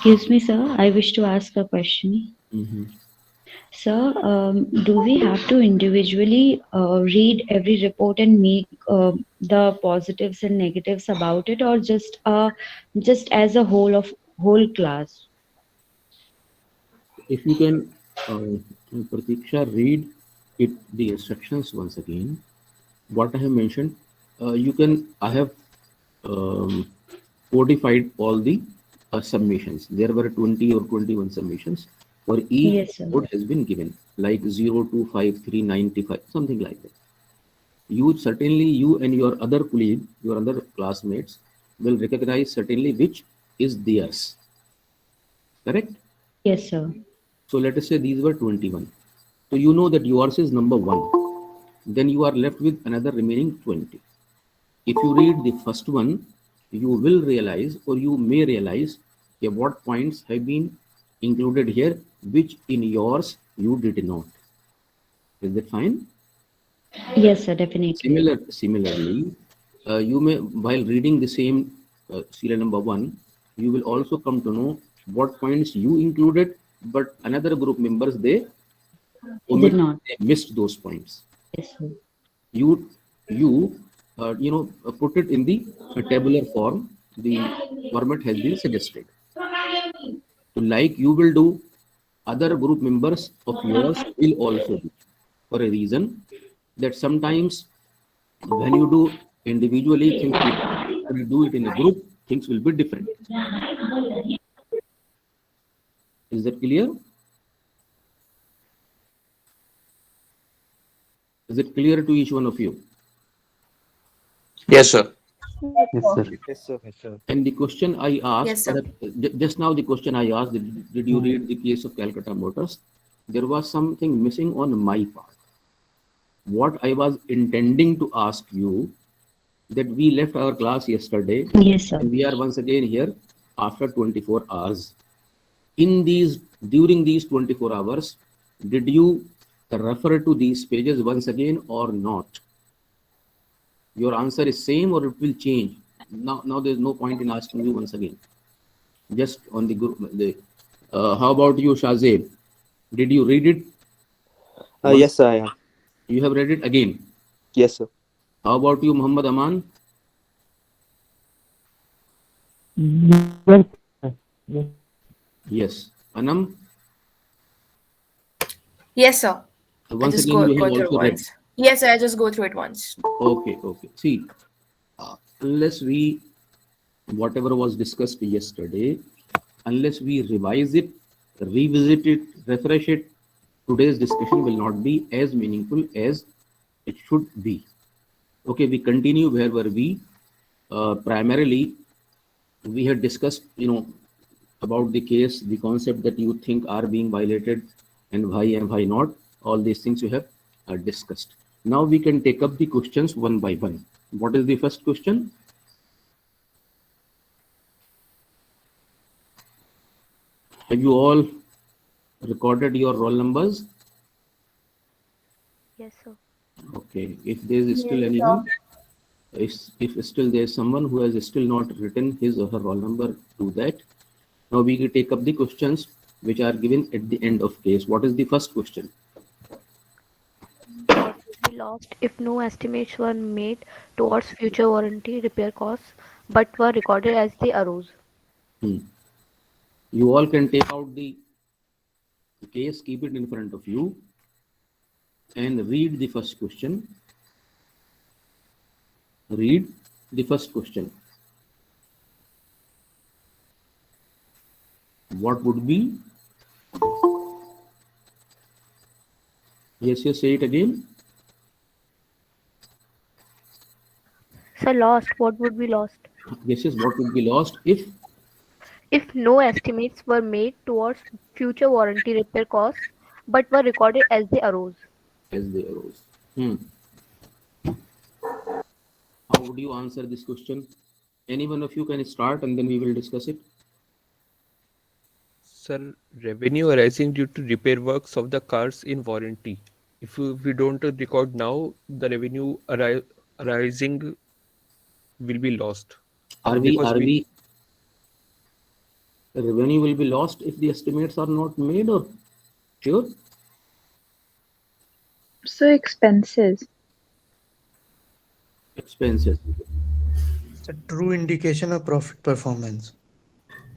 Excuse me, sir. I wish to ask a question. Mm-hmm. Sir, do we have to individually read every report and make the positives and negatives about it, or just as a whole of whole class? If you can, Pratiksha, read it the instructions once again. What I have mentioned, you can. I have um, codified all the submissions. There were 20 or 21 submissions. For each Yes, sir. code has been given, like 025395, something like that. You certainly, you and your other colleague, your other classmates will recognize certainly which is theirs. Correct? Yes, sir. So let us say these were 21. So you know that yours is number 1. Then you are left with another remaining 20. If you read the first one, you will realize or you may realize what points have been included here, which in yours you did not. Is that fine? Yes, sir. Definitely. Similarly, you may, while reading the same serial number 1, you will also come to know what points you included, but another group members they Did omit, not. they missed those points. Yes, sir. You put it in the tabular form. The format has been suggested. So like you will do, other group members of yours will also do, for a reason that sometimes when you do individually things will, when you do it in a group, things will be different. Is that clear? Is it clear to each one of you? Yes, sir. Yes, sir. Yes, sir. Yes, sir. And the question I asked, Yes, sir. just now the question I asked, did you read the case of Calcutta Motors? There was something missing on my part. What I was intending to ask you, that we left our class yesterday Yes, sir. and we are once again here after 24 hours. In these, during these 24 hours, did you refer to these pages once again or not? Your answer is same or it will change. Now there's no point in asking you once again. Just on the group. How about you, Shazib? Did you read it once? Yes, sir, I am. You have read it again. Yes, sir. How about you, Muhammad Aman? Yes, sir. Yes. Yes. Anam? Yes, sir. I Once just again, you have go through also read. once. Yes, sir, I just go through it once. Okay, okay. See, unless we, whatever was discussed yesterday, unless we revise it, revisit it, refresh it, today's discussion will not be as meaningful as it should be. Okay, we continue where were we? Primarily, we had discussed, about the case, the concept that you think are being violated and why not. All these things you have discussed. Now we can take up the questions one by one. What is the first question? Have you all recorded your roll numbers? Yes, sir. Okay. If there is Yes, still sir. anyone, if still there is someone who has still not written his or her roll number, do that. Now we can take up the questions which are given at the end of case. What is the first question? What would be lost if no estimates were made towards future warranty repair costs but were recorded as they arose? Hmm. You all can take out the case, keep it in front of you, and read the first question. Read the first question. What would be? Yes, say it again. Sir, lost. What would be lost? Yes, what would be lost If no estimates were made towards future warranty repair costs but were recorded as they arose? as they arose? Hmm. How would you answer this question? Any one of you can start and then we will discuss it. Sir, revenue arising due to repair works of the cars in warranty. If we don't record now, the revenue arising will be lost Are we because are we. we The revenue will be lost if the estimates are not made, or sure? So expenses. Expenses. It's a true indication of profit performance.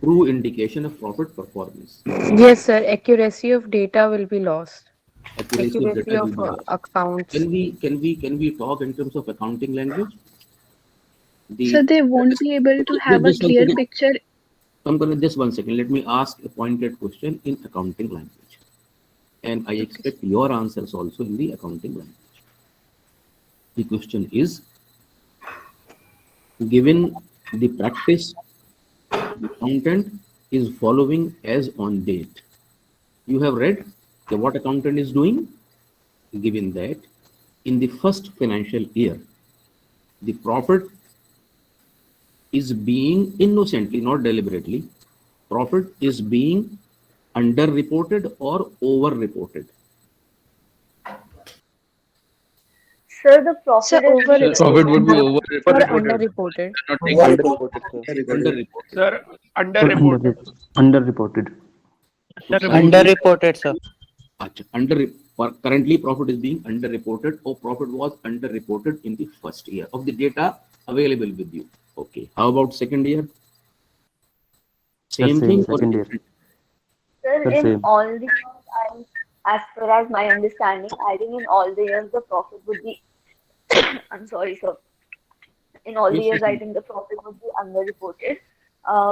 True indication of profit performance. Yes, sir. Accuracy of data will be lost. Accuracy of Accuracy data will of be lost. accounts. Can we talk in terms of accounting language? So The they won't be able to have a just one clear second. picture. I'm gonna just 1 second. Let me ask a pointed question in accounting language, and I expect your answers also in the accounting language. The question is: given the practice, the accountant is following as on date. You have read what accountant is doing. Given that in the first financial year, the profit is being innocently, not deliberately, profit is being underreported or overreported. Sir, the So profit is over being Profit would be Or overreported. underreported. Cannot take it. Underreported, sir. Underreported. Sir, Sir, underreported. underreported. So currently, Underreported, sir. currently profit is being underreported, or profit was underreported in the first year of the data available with you. Okay. How about second year? Sir, Same same. thing or Second year. different? Sir, Sir, in same. all the as per as my understanding, I think in all the years the profit would be. I'm sorry, sir. In all the Yes, years, yes, I yes. think the profit would be underreported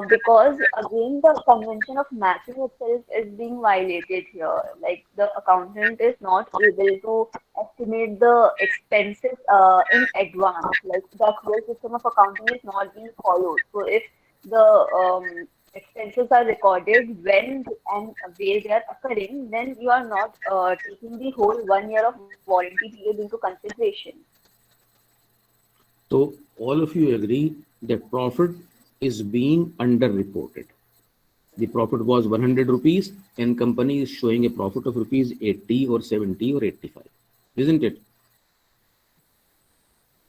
because again the convention of matching itself is being violated here. Like the accountant is not able to estimate the expenses in advance. Like the accrual system of accounting is not being followed. So if the expenses are recorded when and where they are occurring, then you are not taking the whole 1 year of warranty period into consideration. So all of you agree that profit is being underreported. The profit was 100 rupees and company is showing a profit of rupees 80 or 70 or 85. Isn't it?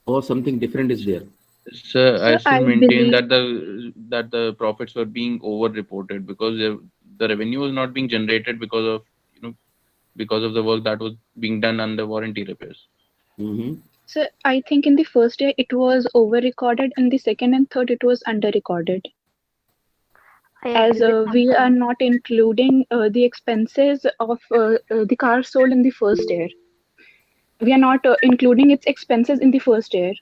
Or something different is there. Sir, I So still I maintain believe. that the profits were being over-reported because the revenue was not being generated because of because of the work that was being done under warranty repairs. Mhm. So I think in the first year it was over recorded, in the second and third it was under recorded. I As agree with we are Pankaj. not including the expenses of the car sold in the first year. We are not including its expenses in the first year.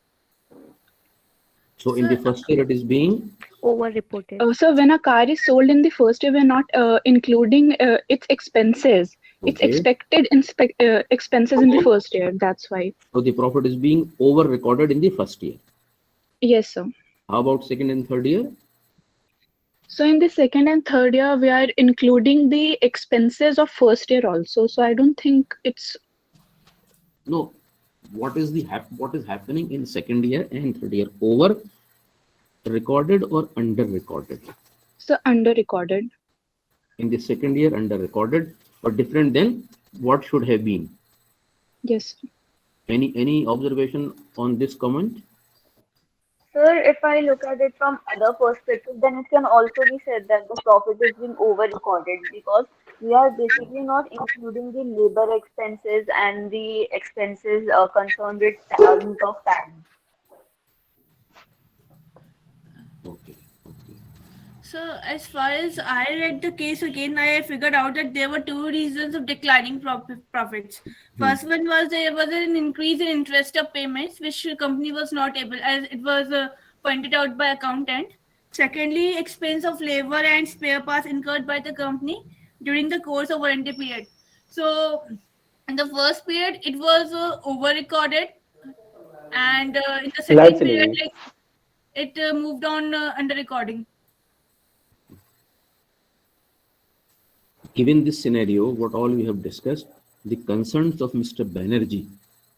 So in the first year it is being Overreported. So when a car is sold in the first year, we're not including its expenses, its okay. expected expenses in the first year. That's why. So the profit is being over recorded in the first year. Yes, sir. How about second and third year? So in the second and third year, we are including the expenses of first year also. So I don't think it's No. What is happening in second year and third year? Over recorded or under recorded? so under recorded. In the second year under recorded, but different than what should have been. Yes. Any observation on this comment? Sir, if I look at it from other perspective, then it can also be said that the profit is being over-recorded because we are basically not including the labor expenses and the expenses concerned with root of time. Okay. Okay. So, as far as I read the case again, I figured out that there were two reasons of declining profits. First one was there was an increase in interest of payments, which the company was not able, as it was pointed out by accountant. Secondly, expense of labor and spare parts incurred by the company during the course of warranty period. So, in the first period, it was over recorded, and in the Live second period, chलेगी. like it moved on under recording. Given this scenario, what all we have discussed, the concerns of Mr. Banerjee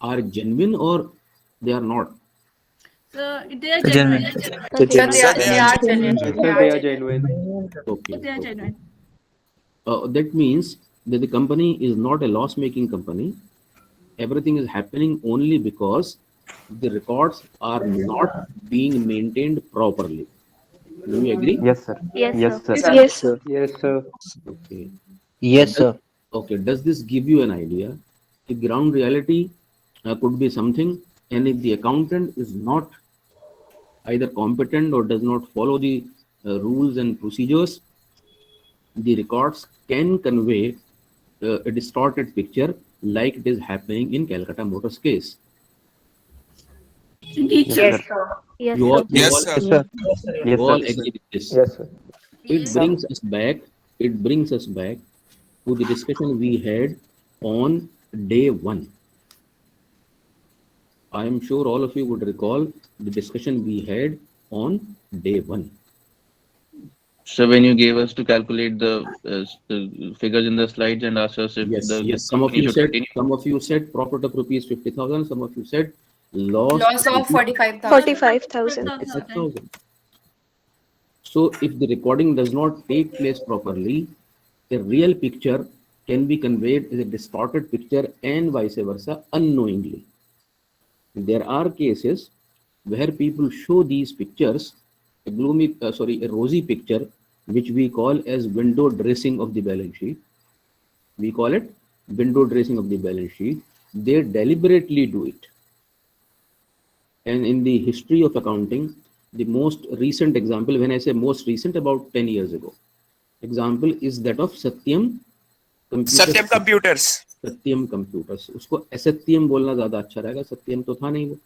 are genuine or they are not? So they are Genuine. genuine. So they Sir, are they are genuine. Yes, They sir, are they are genuine. genuine. Okay. They are Okay. genuine. That means that the company is not a loss-making company. Everything is happening only because the records are not being maintained properly. Do you agree? Yes, sir. Yes, Yes, sir. sir. Yes, sir. Yes, sir. Okay. Yes, Does, sir. okay. Does this give you an idea? The ground reality could be something, and if the accountant is not either competent or does not follow the rules and procedures, the records can convey a distorted picture like it is happening in Calcutta Motors case. Indeed, Yes, sir. Yes, sir. sir. Yes, You all, sir. you Yes, all, sir. Yes, sir. you Yes, all sir. agree with this. Yes, sir. It Yes. brings us back. It brings us back to the discussion we had on day one. I am sure all of you would recall the discussion we had on day one. So when you gave us to calculate the figures in the slides and asked us if Yes, the yes. company should continue. Some of you said profit of rupees 50,000. Some of you said loss Loss of of rupees 45,000. 45,000. 45,000. So if the recording does not take place properly, a real picture can be conveyed as a distorted picture and vice versa unknowingly. There are cases where people show these pictures, a rosy picture, which we call as window dressing of the balance sheet. We call it window dressing of the balance sheet. They deliberately do it. And in the history of accounting, the most recent example, when I say most recent, about 10 years ago, example is that of Computers. Satyam Computers. Satyam computers. उसको असत्यम बोलना ज्यादा अच्छा रहेगा, सत्यम तो था नहीं वो.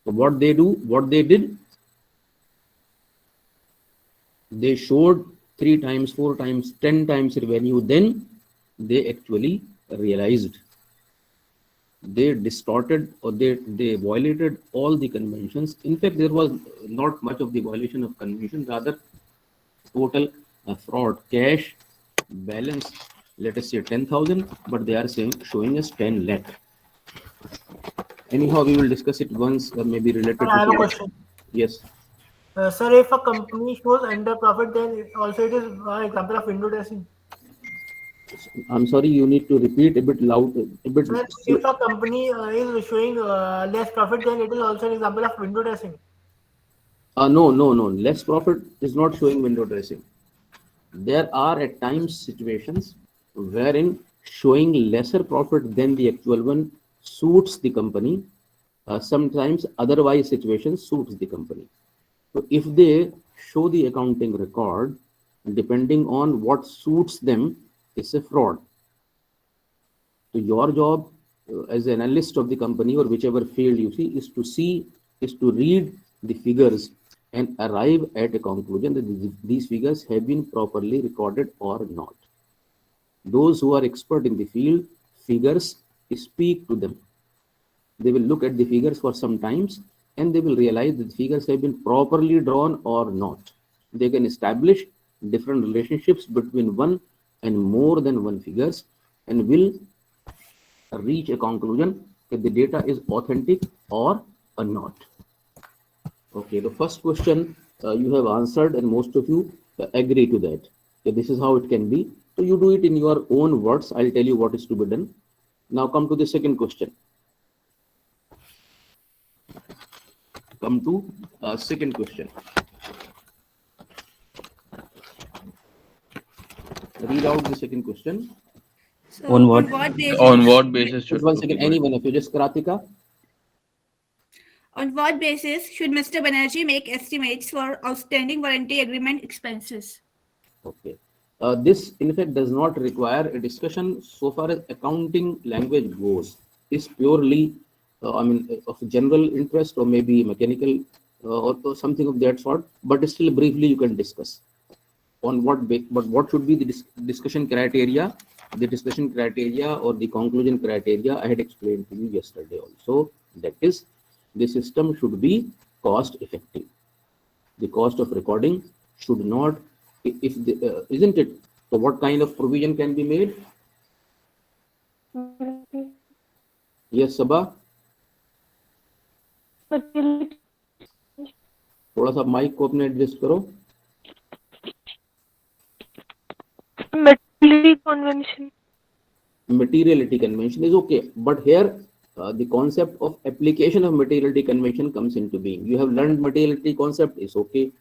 So what they did, they showed 3 times, 4 times, 10 times revenue. Then they actually realized they distorted or they violated all the conventions. In fact, there was not much of the violation of convention, rather total fraud. Cash balance, let us say 10,000, but they are showing us 10 lakh. Anyhow, we will discuss it once, maybe related Sir, to. I have a question. Yes. Sir, if a company shows under profit, then also it is an example of window dressing. I'm sorry, you need to repeat a bit loud, a bit. Sir, if a company is showing less profit, then it is also an example of window dressing. No. Less profit is not showing window dressing. There are at times situations wherein showing lesser profit than the actual one suits the company. Sometimes otherwise situations suits the company. So if they show the accounting record, depending on what suits them, it's a fraud. So your job as an analyst of the company or whichever field you see, is to read the figures and arrive at a conclusion that these figures have been properly recorded or not. Those who are expert in the field, figures speak to them. They will look at the figures for some times and they will realize that the figures have been properly drawn or not. They can establish different relationships between one and more than one figures and will reach a conclusion if the data is authentic or not. Okay, the first question you have answered and most of you agree to that. Okay, this is how it can be. So you do it in your own words. I'll tell you what is to be done. Now come to the second question. Second question. Read out the second question. So On what? On what basis should? Once Okay, again, go ahead. anyone of you, just Kratika. on what basis should Mr. Banerjee make estimates for outstanding warranty agreement expenses? Okay. This, in fact, does not require a discussion so far as accounting language goes. It's purely, of general interest or maybe mechanical or something of that sort. But still, briefly, you can discuss on what. But what should be the discussion criteria? The discussion criteria or the conclusion criteria I had explained to you yesterday also. That is, the system should be cost effective. The cost of recording should not, isn't it? So what kind of provision can be made? Yes, Sabha. थोड़ा सा mic को अपने adjust करो. Materiality convention. Materiality convention is okay, but here the concept of application of materiality convention comes into being. You have learned materiality concept is okay.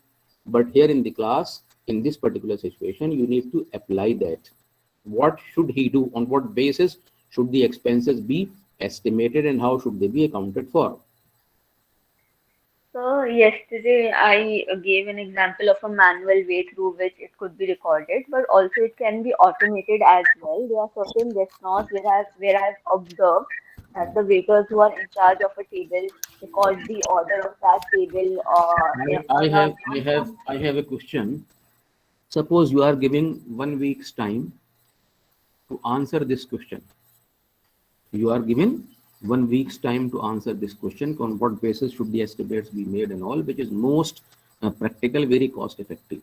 But here in the class, in this particular situation, you need to apply that. What should he do? On what basis should the expenses be estimated and how should they be accounted for? So yesterday I gave an example of a manual way through which it could be recorded, but also it can be automated as well. There are certain restaurants where I've observed that the waiters who are in charge of a table record the order of that table I on a have, I have, I have a question. Suppose you are giving 1 week's time to answer this question. You are given 1 week's time to answer this question. On what basis should the estimates be made and all, which is most practical, very cost effective.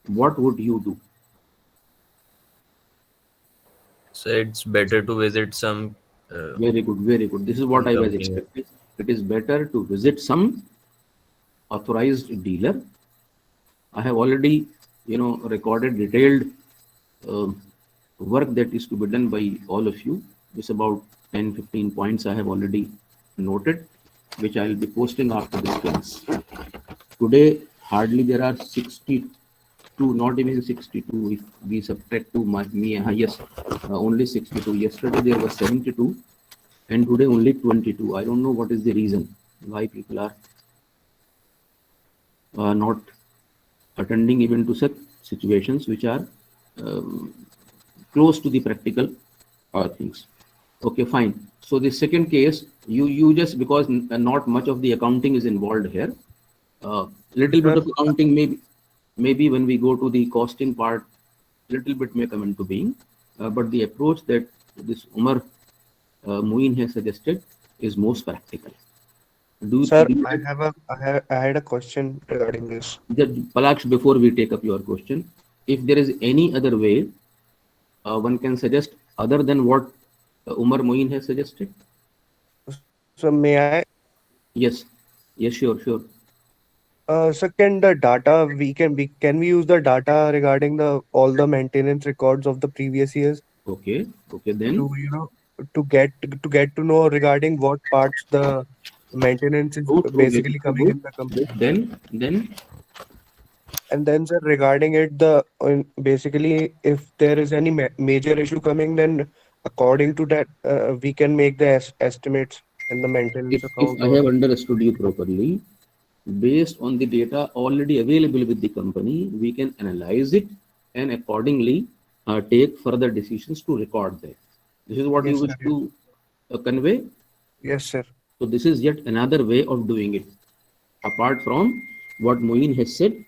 What would you do? So it's better to visit some Very good, very good. This is what I was company. expecting. It is better to visit some authorized dealer. I have already, recorded detailed work that is to be done by all of you. It's about 10-15 points I have already noted, which I will be posting after this class. Today, hardly there are 62, not even 62. If we subtract to me, yes, only 62. Yesterday there was 72, and today only 22. I don't know what is the reason why people are not attending even to such situations which are close to the practical things. Okay, fine. So the second case, you just, because not much of the accounting is involved here, little bit of accounting maybe when we go to the costing part, little bit may come into being, but the approach that this Umar Muin has suggested is most practical. Sir, I had a question regarding this. Palaksh, before we take up your question, if there is any other way one can suggest other than what Umar Muin has suggested? So may I? Yes, sure. So can the data can we use the data regarding the all the maintenance records of the previous years Okay, then. to to get to know regarding what parts the maintenance is basically coming in the Good. company. Then. And then sir, regarding it, basically if there is any major issue coming, then according to that we can make the estimates in the maintenance If account I or have understood you properly, based on the data already available with the company, we can analyze it and accordingly take further decisions to record that. This is what you yes wish sir, to convey. yes sir. So this is yet another way of doing it. Apart from what Moin has said,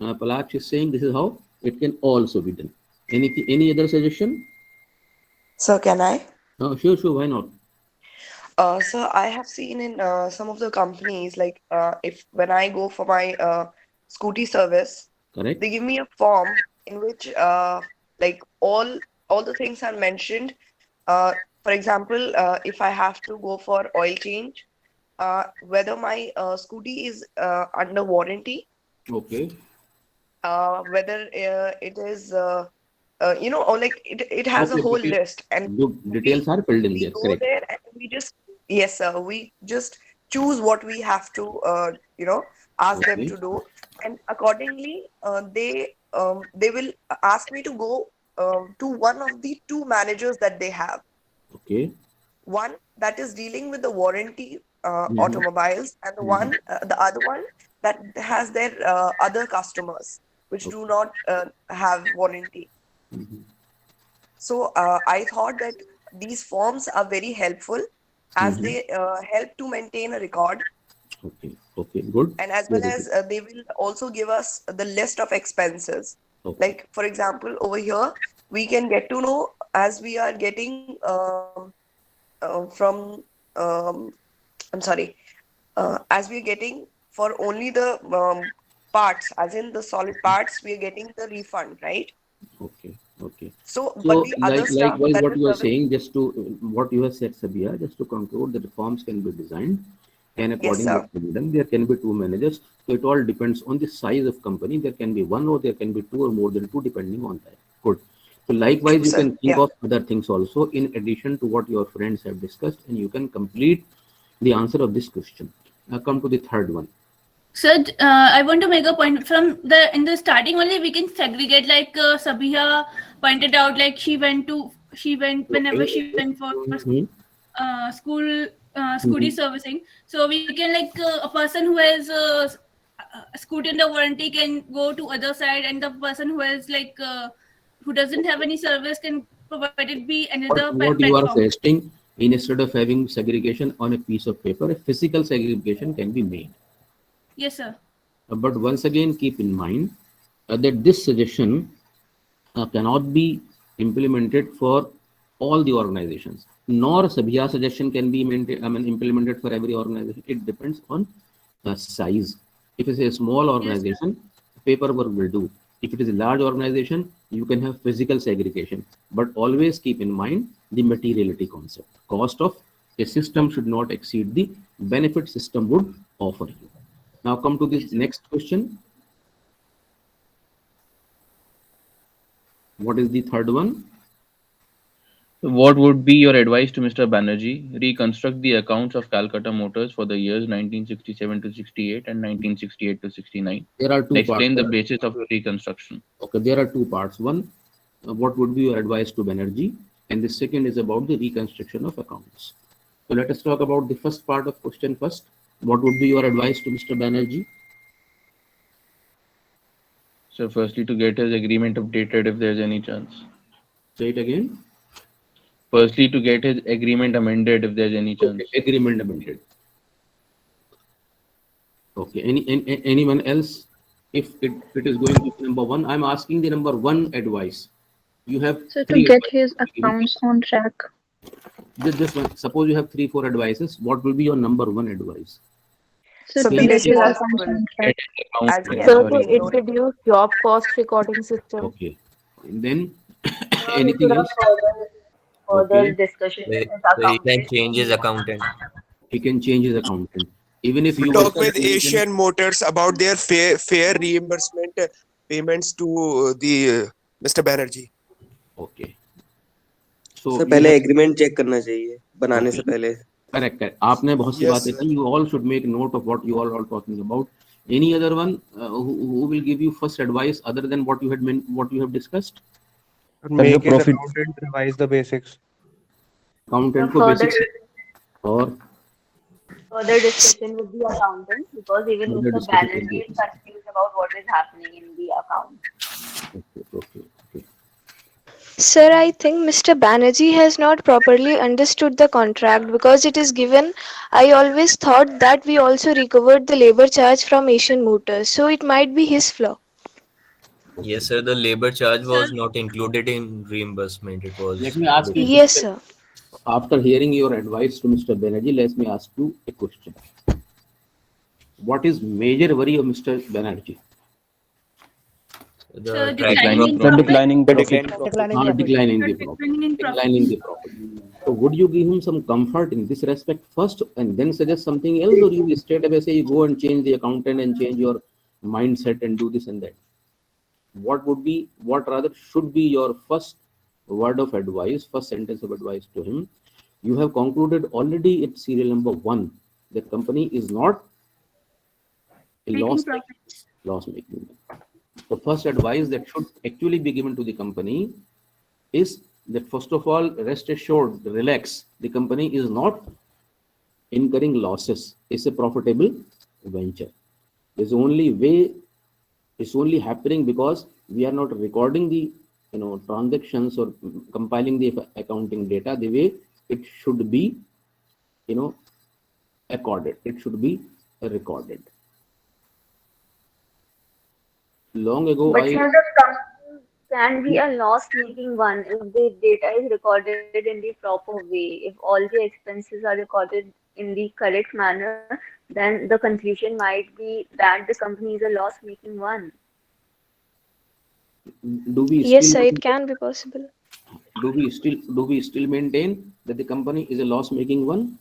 Palaksh is saying this is how it can also be done. Any other suggestion? So can I? Sure, why not? So I have seen in some of the companies, like if when I go for my scooty service, Correct. they give me a form in which like all the things are mentioned. For example, if I have to go for oil change, whether my scooty is under warranty, Okay. whether it is or like it has a whole Okay. list, and Good. we Details are filled in we there. go Correct. there and we just yes sir, we just choose what we have to ask them Okay. to do, and accordingly they will ask me to go to one of the two managers that they have, Okay. one that is dealing with the warranty Mhm. automobiles, and Mhm. the other one that has their other customers which do not have warranty. Mhm. So I thought that these forms are very helpful as Mhm. they help to maintain a record, Okay. Good. and as well Very good. as they will also give us the list of expenses. Okay. Like for example, over here we can get to know as we are getting from I'm sorry, as we are getting for only the parts, as in the solid parts, we are getting the refund, right? Okay. So, but So, the other stuff likewise, that what is you are service, saying, just to what you have said, Sabia, just to conclude, the reforms can be designed, and yes, accordingly sir. it can be done. There can be two managers. So it all depends on the size of company. There can be one, or there can be two, or more than two, depending on that. Good. So, likewise, True, you sir. can think Yeah. of other things also in addition to what your friends have discussed, and you can complete the answer of this question. Now, come to the third one. So I want to make a point from the in the starting only we can segregate like Sabiha pointed out like she went whenever she went for Mhm. school scooty Mhm. servicing. So we can like a person who has a scooty under warranty can go to other side, and the person who has like who doesn't have any service can provided be another What you are platform. suggesting, instead of having segregation on a piece of paper, a physical segregation can be made. Yes, sir. But once again, keep in mind that this suggestion cannot be implemented for all the organizations, nor Sabhiya suggestion can be implemented for every organization. It depends on size. If it's a small organization, paperwork will do. If it is a large organization, you can have physical segregation. But always keep in mind the materiality concept. Cost of a system should not exceed the benefit system would offer you. Now come to this next question. What is the third one? What would be your advice to Mr. Banerjee? Reconstruct the accounts of Calcutta Motors for the years 1967 to 68 and 1968 to 69. There are two parts. Explain the basis of your reconstruction. Okay, there are two parts. One, what would be your advice to Banerjee? And the second is about the reconstruction of accounts. So let us talk about the first part of question first. What would be your advice to Mr. Banerjee? So, firstly, to get his agreement updated if there's any chance. Say it again. Firstly, to get his agreement amended if there's any chance. Okay, agreement amended. Okay, anyone else? If it is going to be number one, I'm asking the number one advice. You have So to three get advices. his accounts on track. Just one. Suppose you have 3-4 advices. What will be your number one advice? So So to be get his accounts responsible, on track. as he has Sir, no to reason. introduce job cost recording system. Okay. And then So we anything should have else? further Okay. discussion So, with so he can accountant. change his accountant. He can change his accountant. Even if We you talk work with at Asian Motors about their fair reimbursement payments to the Mr. Banerjee. Okay. So sir you पहले have agreement check करना चाहिए बनाने okay. से पहले. Correct. Correct. आपने बहुत सी Yes, बातें sir. की. You all should make note of what you all are talking about. Any other one who will give you first advice other than what you have discussed? Make his accountant revise the basics. Accountant को Further basics और further discussion with the accountant because even further Mr. discussion with Banerjee you. is confused about what is happening in the account. Okay. Sir, I think Mr. Banerjee has not properly understood the contract because it is given. I always thought that we also recovered the labor charge from Asian Motors, so it might be his flaw. Yes, sir. The labor charge Sir, was not included in reimbursement. It Let was me ask you a Yes, question. sir. After hearing your advice to Mr. Banerjee, let me ask you a question. What is major worry of Mr. Banerjee? the declining profit. profit. Declining the profit. Declining in profit. Declining the profit. So would you give him some comfort in this respect first and then suggest something else, or you straight away say you go and change the accountant and change your mindset and do this and that? What rather should be your first word of advice, first sentence of advice to him? You have concluded already at serial number 1 that company is not a Making profits. loss making. The first advice that should actually be given to the company is that first of all, rest assured, relax. The company is not incurring losses. It's a profitable venture. There's only way it's only happening because we are not recording the transactions or compiling the accounting data the way it should be accorded. It should be recorded. Long ago, But sir, the company can be a loss-making one if the data is recorded in the proper way. If all the expenses are recorded in the correct manner, then the conclusion might be that the company is a loss-making one. do we Yes, still sir, it can be possible. do we still maintain that the company is a loss-making one?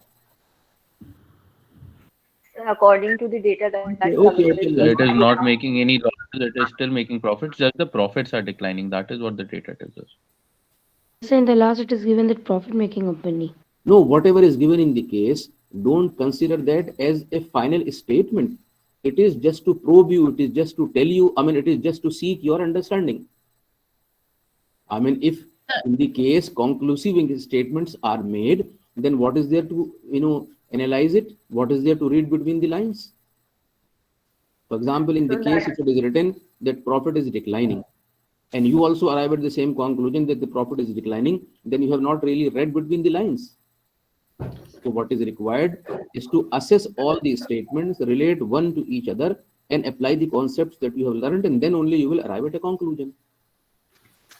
According to the data that's Okay. available So on it the is not account. making any losses, it is still making profits, just the profits are declining. That is what the data tells us. So in the last, it is given that profit-making company. No, whatever is given in the case, don't consider that as a final statement. It is just to probe you. It is just to tell you. I mean, it is just to seek your understanding. I mean, if in the case conclusive statements are made, then what is there to, analyze it? What is there to read between the lines? For example, in the case if it is written that profit is declining, and you also arrive at the same conclusion that the profit is declining, then you have not really read between the lines. So what is required is to assess all these statements, relate one to each other, and apply the concepts that you have learned, and then only you will arrive at a conclusion.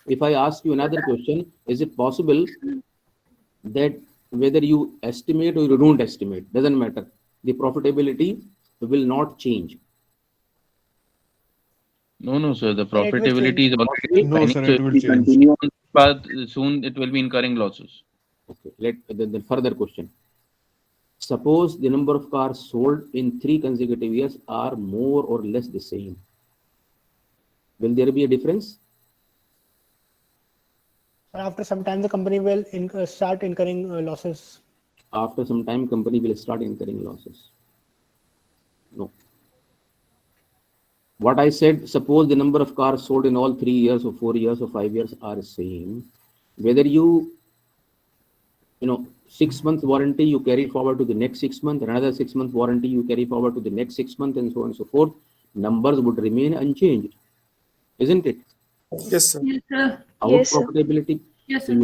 If I ask you another question, is it possible that whether you estimate or you don't estimate, doesn't matter, the profitability will not change? No, sir. The And it will change. profitability is already No, declining. sir, So it if will we change. continue on this path, soon it will be incurring losses. Okay, the further question. Suppose the number of cars sold in 3 consecutive years are more or less the same. Will there be a difference? After some time, the company will start incurring losses. After some time, company will start incurring losses. No. What I said, suppose the number of cars sold in all 3 years or 4 years or 5 years are the same. Whether you 6 months warranty you carry forward to the next 6 months, another 6 month warranty you carry forward to the next 6 months, and so on and so forth, numbers would remain unchanged, isn't it? Yes, sir. Yes, sir. Our Yes, sir. profitability. Yes, So sir.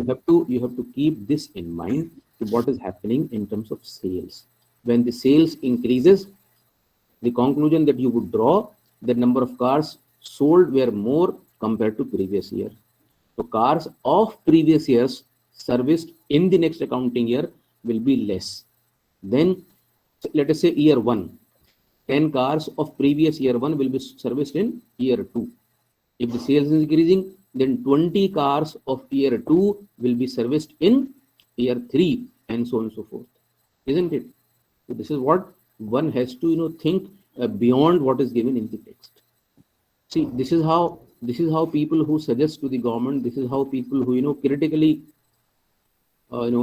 you have to keep this in mind to what is happening in terms of sales. When the sales increases, the conclusion that you would draw, the number of cars sold were more compared to previous year. So cars of previous years serviced in the next accounting year will be less. Then let us say year 1, 10 cars of previous year 1 will be serviced in year 2. If the sales is increasing, then 20 cars of year 2 will be serviced in year 3, and so on and so forth. Isn't it? So this is what one has to think beyond what is given in the text. See, this is how people who suggest to the government, this is how people who critically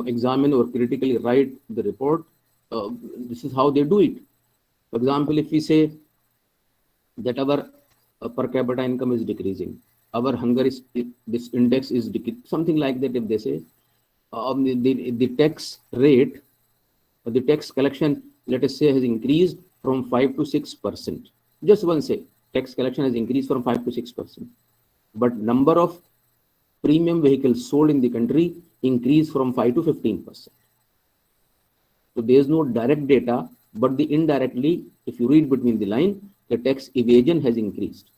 examine or critically write the report, this is how they do it. For example, if we say that our per capita income is decreasing, our hunger is, this index is something like that. If they say the tax rate, the tax collection, let us say, has increased from 5 to 6%. Just one say, tax collection has increased from 5 to 6%. But number of premium vehicles sold in the country increased from 5 to 15%. So there is no direct data, but the indirectly, if you read between the line, the tax evasion has increased.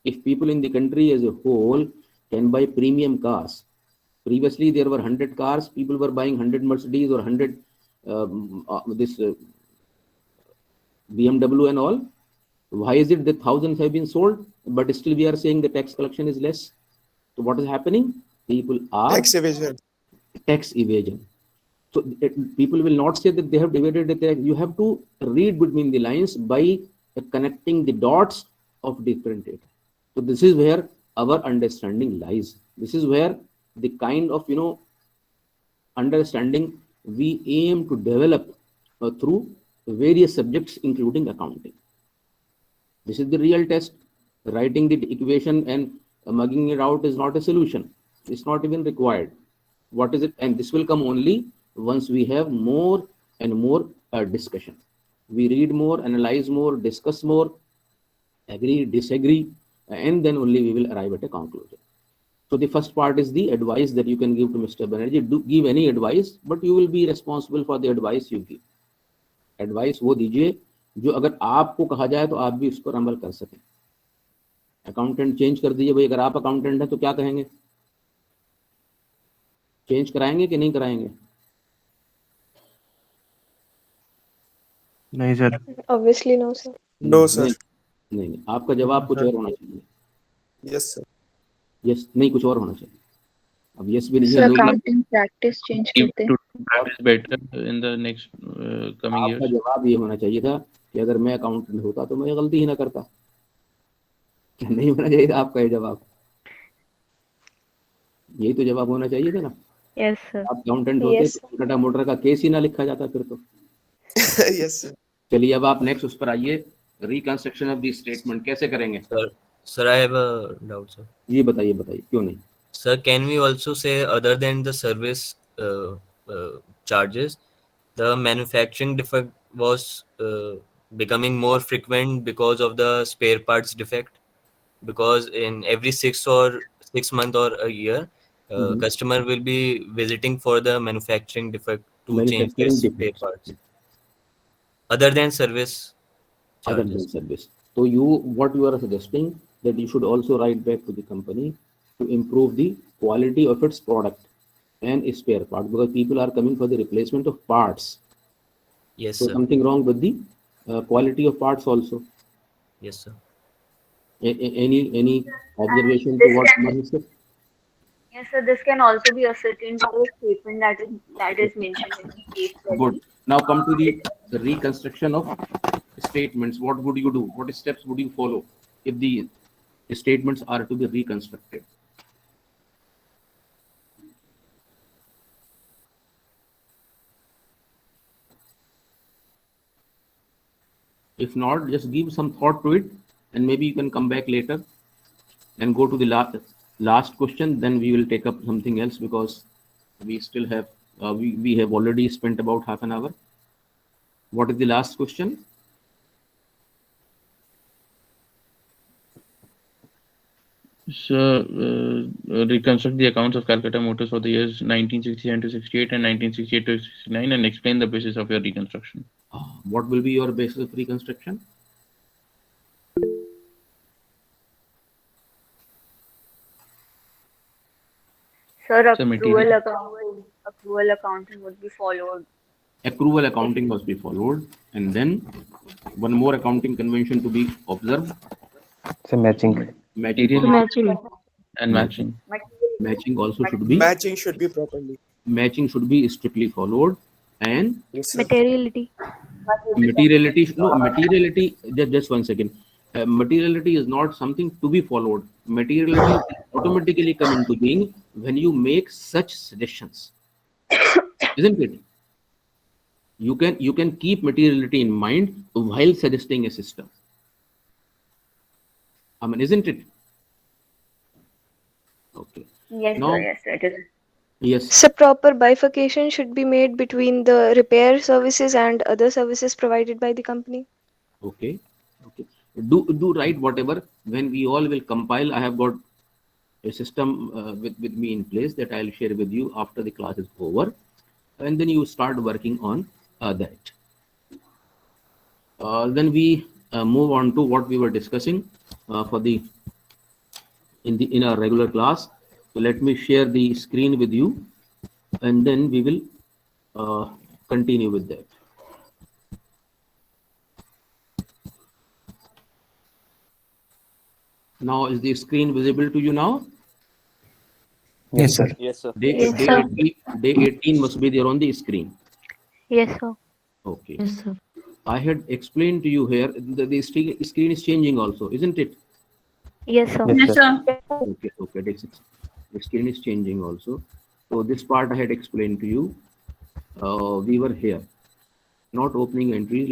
If people in the country as a whole can buy premium cars, previously there were 100 cars, people were buying 100 Mercedes or 100 BMW and all. Why is it that thousands have been sold, but still we are saying the tax collection is less? So what is happening? People are Tax evasion. tax evasion. So people will not say that they have divided the tax. You have to read between the lines by connecting the dots of different data. So this is where our understanding lies. This is where the kind of understanding we aim to develop through various subjects, including accounting. This is the real test. Writing the equation and mugging it out is not a solution. It's not even required. What is it? And this will come only once we have more and more discussion. We read more, analyze more, discuss more, agree, disagree, and then only we will arrive at a conclusion. So the first part is the advice that you can give to Mr. Banerjee. Do give any advice, but you will be responsible for the advice you give. Advice वो दीजिए जो अगर आपको कहा जाए तो आप भी उस पर अमल कर सकें. अकाउंटेंट चेंज कर दीजिए भाई, अगर आप अकाउंटेंट हैं तो क्या कहेंगे? चेंज कराएंगे कि नहीं कराएंगे? नहीं sir. Obviously, no, sir. No, sir. नहीं, आपका जवाब कुछ और होना चाहिए. Yes, sir. यस नहीं, कुछ और होना चाहिए. अब यस भी नहीं है. सर अकाउंटिंग प्रैक्टिस चेंज करते हैं. Practice better in the next coming years. आपका जवाब ये होना चाहिए था कि अगर मैं अकाउंटेंट होता तो मैं गलती ही ना करता. नहीं होना चाहिए था आपका ये जवाब. यही तो जवाब होना चाहिए था ना. Yes, sir. आप अकाउंटेंट होते तो टाटा मोटर का केस ही ना लिखा जाता फिर तो. Yes, sir. चलिए अब आप नेक्स्ट उस पर आइए. रिकंस्ट्रक्शन ऑफ द स्टेटमेंट कैसे करेंगे? Sir, I have a doubt, sir. ये बताइए क्यों नहीं? Sir, can we also say other than the service charges, the manufacturing defect was becoming more frequent because of the spare parts defect? Because in every 6 month or a year, customer will be visiting for the manufacturing defect to change their Manufacturing spare defects. parts. Other than service Other than charges. service. So what you are suggesting that you should also write back to the company to improve the quality of its product and spare part, because people are coming for the replacement of parts. Yes, So sir. something wrong with the quality of parts also. Yes, sir. Any observation to This what can, Manu said? yes, sir, this can also be ascertained by the statement that is mentioned in the case Good. study. Now come to the reconstruction of statements. What would you do? What steps would you follow if the statements are to be reconstructed? If not, just give some thought to it, and maybe you can come back later and go to the last question. Then we will take up something else, because we still have we have already spent about half an hour. What is the last question? So, reconstruct the accounts of Calcutta Motors for the years 1967 to 68 and 1968 to 69 and explain the basis of your reconstruction. What will be your basis of reconstruction? Sir, material. accrual accounting would be followed. Accrual accounting must be followed, and then one more accounting convention to be observed. So matching. Material and matching. Matching also should be. Matching should be properly. Matching should be strictly followed, and Yes, sir. Materiality. materiality. No, materiality. Just 1 second. Materiality is not something to be followed. Materiality automatically come into being when you make such suggestions, isn't it? You can keep materiality in mind while suggesting a system. I mean, isn't it? Okay. Yes, Now, sir, yes, sir, it is. yes. So proper bifurcation should be made between the repair services and other services provided by the company. Okay. Okay. Do write whatever. When we all will compile, I have got a system with me in place that I'll share with you after the class is over, and then you start working on that. Then we move on to what we were discussing for the in our regular class. So let me share the screen with you, and then we will continue with that. Now, is the screen visible to you now? Yes, sir. Yes, sir. Day 18 must be there on the screen. Yes, sir. Okay. Yes, sir. I had explained to you here the screen is changing also, isn't it? Yes, sir. Yes, sir. Okay, okay. The screen is changing also. So this part I had explained to you. We were here, not opening entries.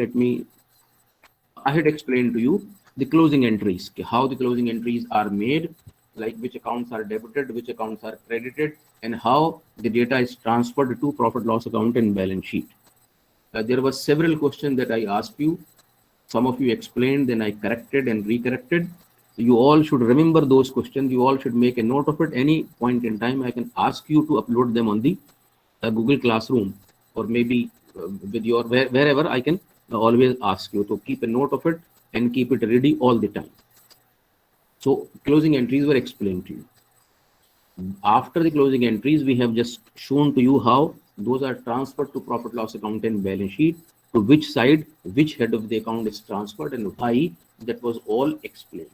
I had explained to you the closing entries, how the closing entries are made, like which accounts are debited, which accounts are credited, and how the data is transferred to profit loss account and balance sheet. There were several questions that I asked you. Some of you explained, then I corrected and recorrected. You all should remember those questions. You all should make a note of it. Any point in time, I can ask you to upload them on the Google Classroom, or maybe with your wherever I can always ask you to keep a note of it and keep it ready all the time. So closing entries were explained to you. After the closing entries, we have just shown to you how those are transferred to profit loss account and balance sheet, to which side, which head of the account is transferred, and why. That was all explained.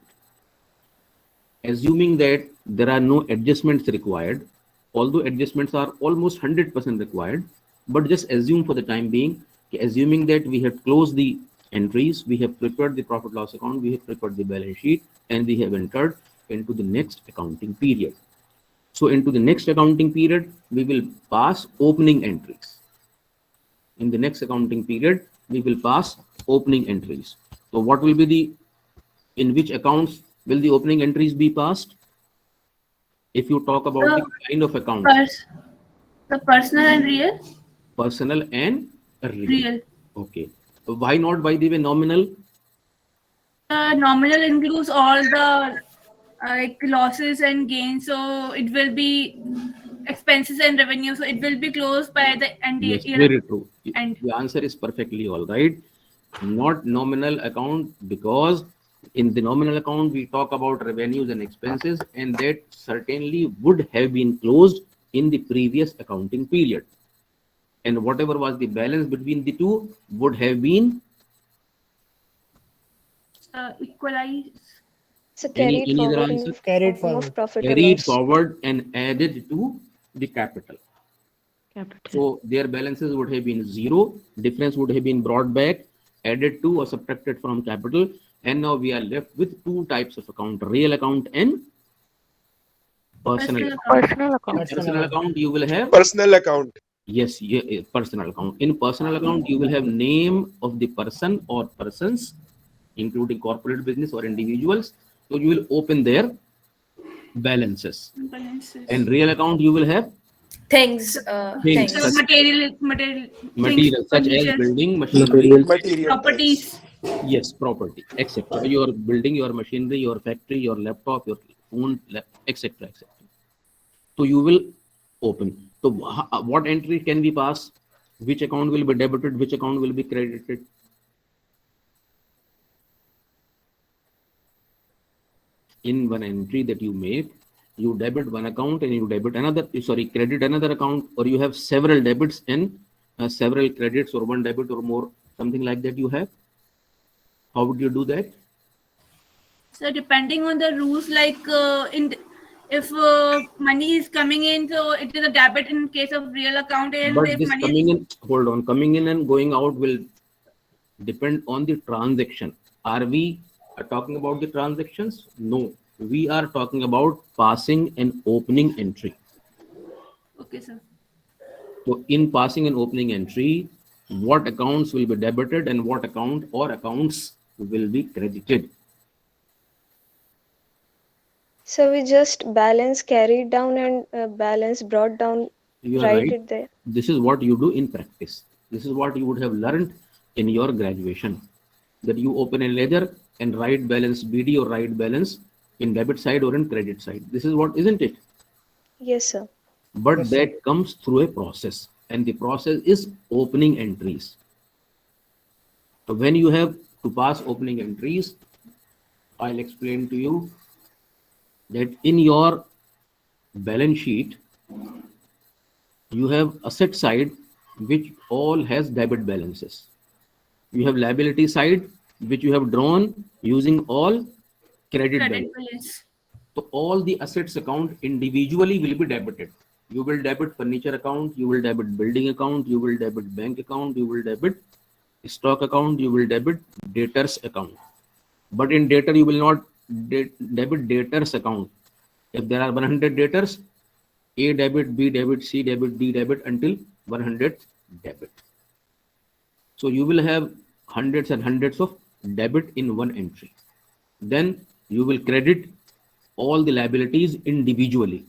Assuming that there are no adjustments required, although adjustments are almost 100% required, but just assume for the time being, assuming that we have closed the entries, we have prepared the profit loss account, we have prepared the balance sheet, and we have entered into the next accounting period. So into the next accounting period, we will pass opening entries. In the next accounting period, we will pass opening entries. So what will be in which accounts will the opening entries be passed? If you talk about the kind of accounts, The personal and real? personal and real. Real. Okay. Why not, by the way, nominal? Nominal includes all the like losses and gains, so it will be expenses and revenue, so it will be closed by the end Yes, year very true. end. The answer is perfectly all right. Not nominal account, because in the nominal account we talk about revenues and expenses, and that certainly would have been closed in the previous accounting period. And whatever was the balance between the two would have been Equalize. So any carried other forward in answer? the form of profit or Carried loss. forward and added to the capital. So their balances would have been zero, difference would have been brought back, added to or subtracted from capital, and now we are left with two types of account: real account and personal account. Personal In account. personal account, you will have Personal account. yes, personal account. In personal account, you will have name of the person or persons, including corporate business or individuals. So you will open their balances. And real account, you will have Things. things So such things, material such as furniture, building machinery, properties. yes, property, etc. Your building, your machinery, your factory, your laptop, your phone, etc., etc. So you will open. So what entry can we pass? Which account will be debited? Which account will be credited? In one entry that you make, you debit one account and you debit another. Sorry, credit another account, or you have several debits and several credits, or one debit or more, something like that. You have. How would you do that? So depending on the rules, like if money is coming in, so it is a debit in case of real account, and But if this money is coming in, hold on, coming in and going out will depend on the transaction. Are we talking about the transactions? No, we are talking about passing and opening entry. okay, sir. So in passing and opening entry, what accounts will be debited and what account or accounts will be credited? So we just balance carried down and balance brought down, You are write right. it there. This is what you do in practice. This is what you would have learned in your graduation. That you open a ledger and write balance BD or write balance in debit side or in credit side. This is what, isn't it? Yes, sir. But that comes through a process, and the process is opening entries. So when you have to pass opening entries, I'll explain to you that in your balance sheet, you have asset side which all has debit balances. You have liability side which you have drawn using all credit balance. So all the assets account individually will be debited. You will debit furniture account, you will debit building account, you will debit bank account, you will debit stock account, you will debit debtors account. But in debtor, you will not debit debtors account. If there are 100 debtors, A debit, B debit, C debit, D debit until 100 debit. So you will have hundreds and hundreds of debit in one entry. Then you will credit all the liabilities individually.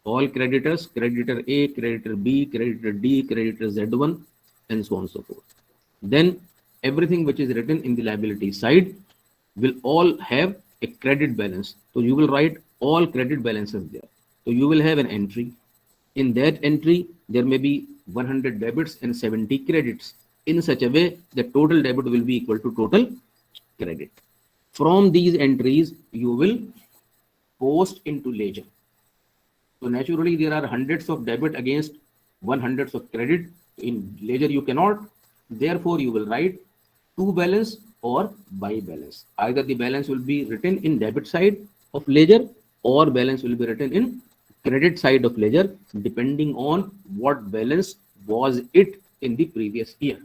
All creditors, creditor A, creditor B, creditor D, creditor Z1, and so on and so forth. Then everything which is written in the liability side will all have a credit balance. So you will write all credit balances there. So you will have an entry. In that entry, there may be 100 debits and 70 credits, in such a way that total debit will be equal to total credit. From these entries, you will post into ledger. So naturally, there are hundreds of debit against 100 of credit. In ledger, you cannot. Therefore, you will write to balance or by balance. Either the balance will be written in debit side of ledger, or balance will be written in credit side of ledger, depending on what balance was it in the previous year.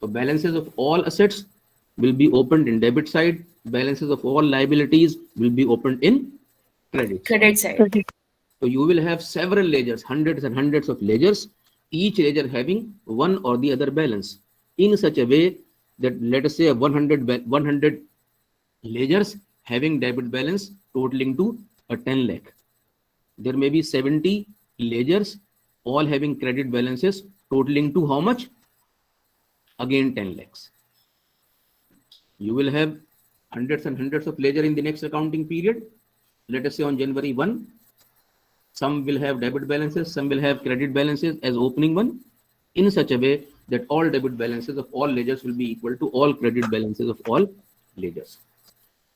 So balances of all assets will be opened in debit side. Balances of all liabilities will be opened in credit side. So you will have several ledgers, hundreds and hundreds of ledgers, each ledger having one or the other balance, in such a way that let us say 100 ledgers having debit balance totaling to a 10 lakh. There may be 70 ledgers all having credit balances totaling to how much? Again 10 lakhs. You will have hundreds and hundreds of ledger in the next accounting period. Let us say on January 1, some will have debit balances, some will have credit balances as opening one, in such a way that all debit balances of all ledgers will be equal to all credit balances of all ledgers.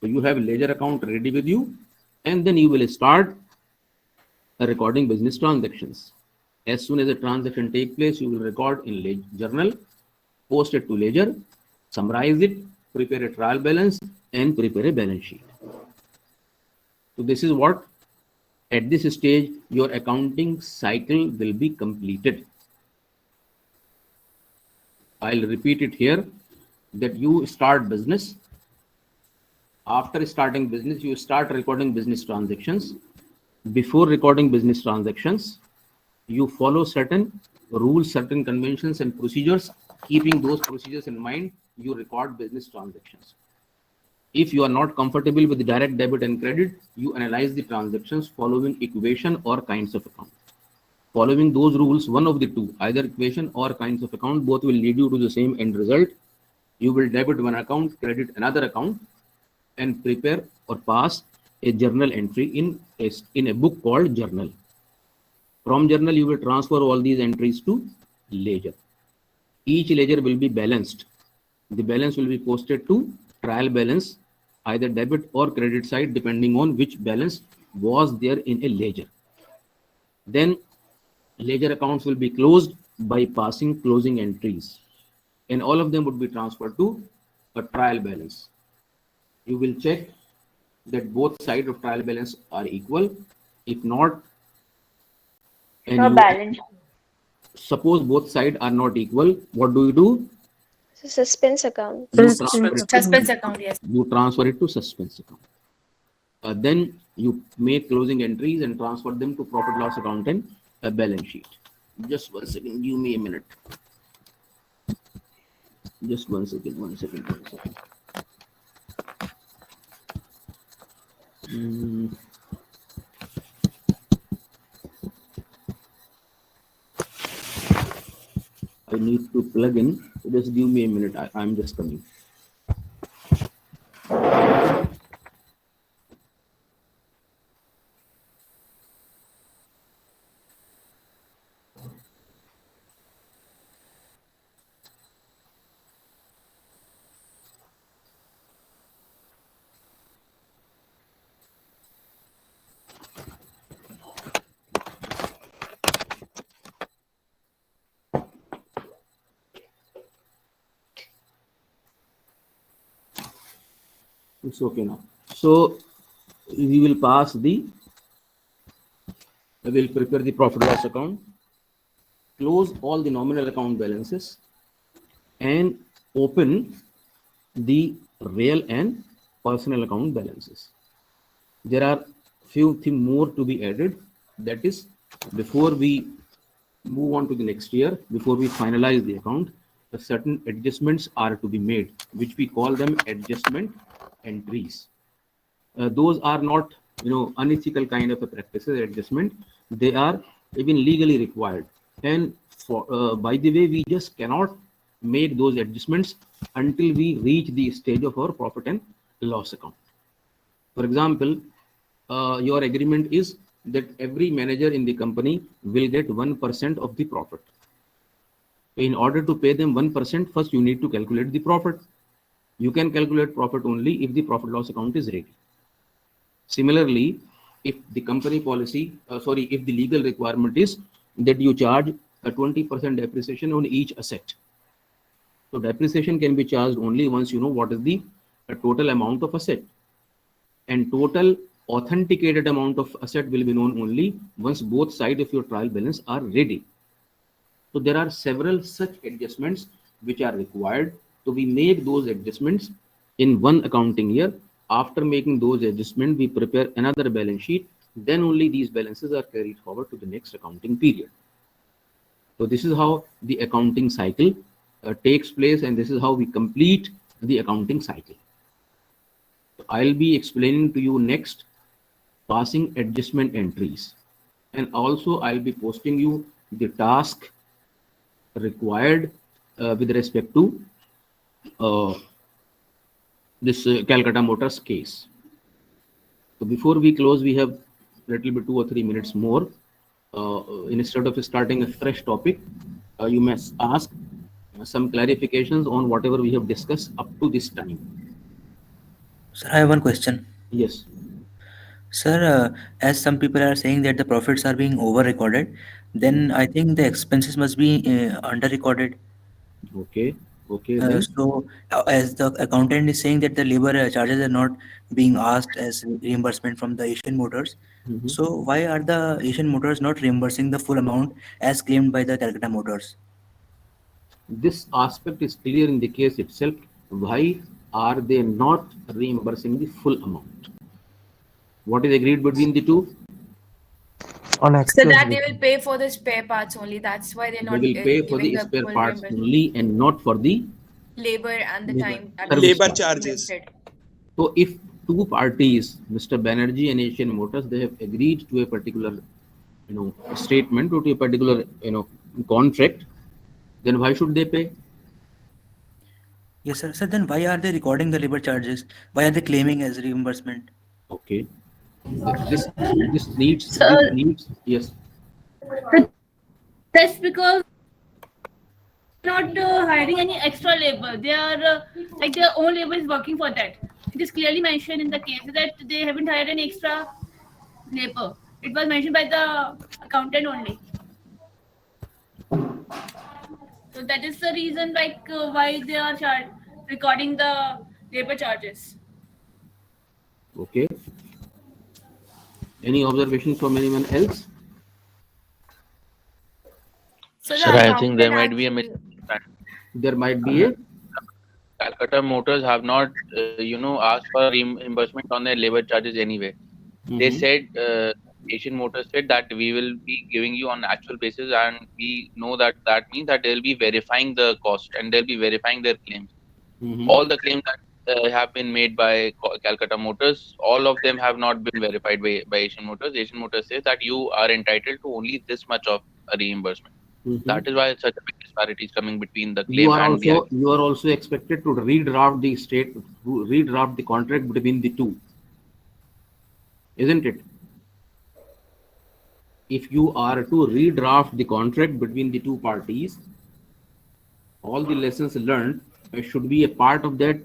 So you have ledger account ready with you, and then you will start recording business transactions. As soon as a transaction take place, you will record in journal, post it to ledger, summarize it, prepare a trial balance, and prepare a balance sheet. So this is what, at this stage, your accounting cycle will be completed. I'll repeat it here, that you start business. After starting business, you start recording business transactions. Before recording business transactions, you follow certain rules, certain conventions and procedures. Keeping those procedures in mind, you record business transactions. If you are not comfortable with direct debit and credit, you analyze the transactions following equation or kinds of account. Following those rules, one of the two, either equation or kinds of account, both will lead you to the same end result. You will debit one account, credit another account, and prepare or pass a journal entry in a book called journal. From journal, you will transfer all these entries to ledger. Each ledger will be balanced. The balance will be posted to trial balance, either debit or credit side, depending on which balance was there in a ledger. Then ledger accounts will be closed by passing closing entries, and all of them would be transferred to a trial balance. You will check that both sides of trial balance are equal. If not, and Sir, you balance. suppose both sides are not equal, what do you do? Suspense account. You transfer it to, Suspense account, yes. you transfer it to suspense account. Then you make closing entries and transfer them to profit loss account and a balance sheet. Just 1 second, give me a minute. Just 1 second, 1 second, 1 second. I need to plug in. So just give me a minute. I'm just coming. It's okay now. So we will pass the, we will prepare the profit loss account, close all the nominal account balances, and open the real and personal account balances. There are few things more to be added. That is, before we move on to the next year, before we finalize the account, certain adjustments are to be made, which we call them adjustment entries. Those are not, unethical kind of a practices adjustment. They are even legally required. And by the way, we just cannot make those adjustments until we reach the stage of our profit and loss account. For example, your agreement is that every manager in the company will get 1% of the profit. In order to pay them 1%, first you need to calculate the profit. You can calculate profit only if the profit loss account is ready. Similarly, if the company policy, if the legal requirement is that you charge a 20% depreciation on each asset. So depreciation can be charged only once you know what is the total amount of asset. And total authenticated amount of asset will be known only once both sides of your trial balance are ready. So there are several such adjustments which are required. So we make those adjustments in one accounting year. After making those adjustments, we prepare another balance sheet. Then only these balances are carried forward to the next accounting period. So this is how the accounting cycle takes place, and this is how we complete the accounting cycle. I'll be explaining to you next passing adjustment entries, and also I'll be posting you the task required with respect to uh, this Calcutta Motors case. So before we close, we have little bit 2 or 3 minutes more. Instead of starting a fresh topic, you must ask some clarifications on whatever we have discussed up to this time. Sir, I have one question. Yes. Sir, as some people are saying that the profits are being over-recorded, then I think the expenses must be under-recorded. Okay. Okay. Then. As the accountant is saying that the labor charges are not being asked as reimbursement from the Asian Motors, so why are the Asian Motors not reimbursing the full amount as claimed by the Calcutta Motors? This aspect is clear in the case itself. Why are they not reimbursing the full amount? What is agreed between the two? So that they will pay for the spare parts only. That's why they're They not will pay for giving the the spare full parts reimbursement. only and not for the Labor and the time that service Labor charge. charges. invested. So if two parties, Mr. Banerjee and Asian Motors, they have agreed to a particular, statement or to a particular, contract, then why should they pay? Yes, sir. Sir, then why are they recording the labor charges? Why are they claiming as reimbursement? Okay. This needs yes. That's because not hiring any extra labor. They are like their own labor is working for that. It is clearly mentioned in the case that they haven't hired any extra labor. It was mentioned by the accountant only. So that is the reason why they are recording the labor charges. Okay. Any observations from anyone else? So Sir, I think there might be a misunderstanding. There might be a Calcutta Motors have not, asked for reimbursement on their labor charges anyway. They said, Asian Motors said that we will be giving you on actual basis, and we know that that means that they'll be verifying the cost and they'll be verifying their claims. All the claims that have been made by Calcutta Motors, all of them have not been verified by Asian Motors. Asian Motors says that you are entitled to only this much of a reimbursement. That is why such a big disparity is coming between the claim and the actual. You are also expected to redraft the contract between the two, isn't it? If you are to redraft the contract between the two parties, all the lessons learned should be a part of that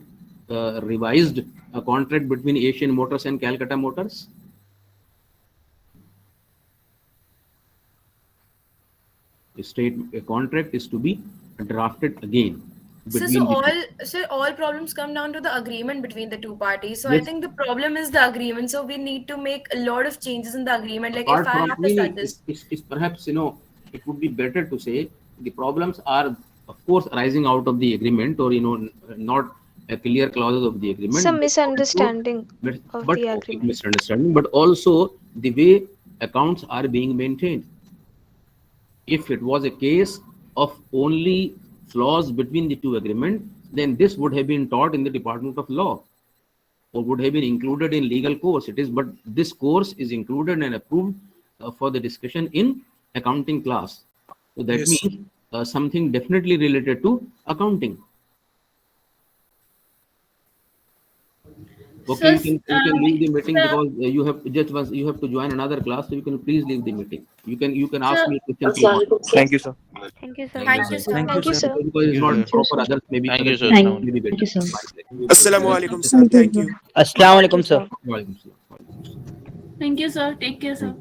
revised contract between Asian Motors and Calcutta Motors. A contract is to be drafted again. So all problems come down to the agreement between the two parties. So Yes. I think the problem is the agreement. So we need to make a lot of changes in the agreement. Like Apart if I from have to start this. it's perhaps it would be better to say the problems are of course arising out of the agreement, or not a clear clauses of the agreement. Some misunderstanding of But the okay, agreement. misunderstanding, but also the way accounts are being maintained. If it was a case of only flaws between the two agreements, then this would have been taught in the Department of Law or would have been included in legal course. It is, but this course is included and approved for the discussion in accounting class. So that Yes. means something definitely related to accounting. Okay, you can leave the meeting because you have to join another class, so you can please leave the meeting. You can ask me a question. Thank you, sir. Thank you, sir. Thank you, sir. Thank you, sir. Because it's not proper. Others maybe Thank you, sir. correct, maybe better. Thank you, sir. Assalamu alaikum, sir. Thank you. Assalamu alaikum, sir. Walaikum salam. Thank you, sir. Take care, sir.